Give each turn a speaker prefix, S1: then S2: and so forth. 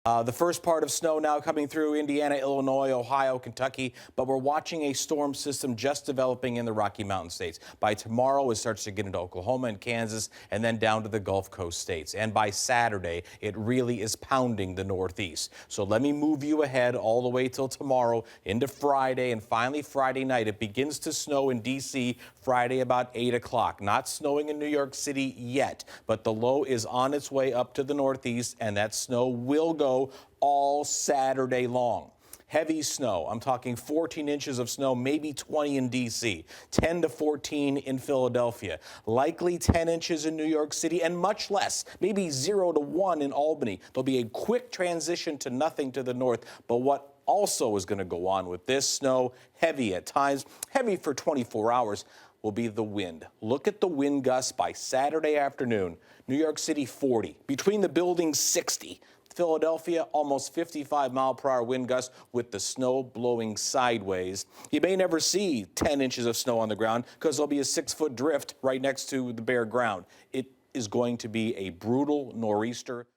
S1: The first part of snow now coming through Indiana, Illinois, Ohio, Kentucky, but we're watching a storm system just developing in the Rocky Mountain states. By tomorrow, it starts to get into Oklahoma and Kansas, and then down to the Gulf Coast states. And by Saturday, it really is pounding the Northeast. So let me move you ahead all the way till tomorrow into Friday, and finally Friday night. It begins to snow in D.C. Friday about 8 o'clock. Not snowing in New York City yet, but the low is on its way up to the Northeast, and that snow will go all Saturday long. Heavy snow. I'm talking 14 inches of snow, maybe 20 in D.C., 10 to 14 in Philadelphia, likely 10 inches in New York City, and much less, maybe 0 to 1 in Albany. There'll be a quick transition to nothing to the north, but what also is going to go on with this snow, heavy at times, heavy for 24 hours, will be the wind. Look at the wind gusts by Saturday afternoon. New York City, 40. Between the buildings, 60. Philadelphia, almost 55-mile-per-hour wind gusts with the snow blowing sideways. You may never see 10 inches of snow on the ground because there'll be a 6-foot drift right next to the bare ground. It is going to be a brutal nor'easter.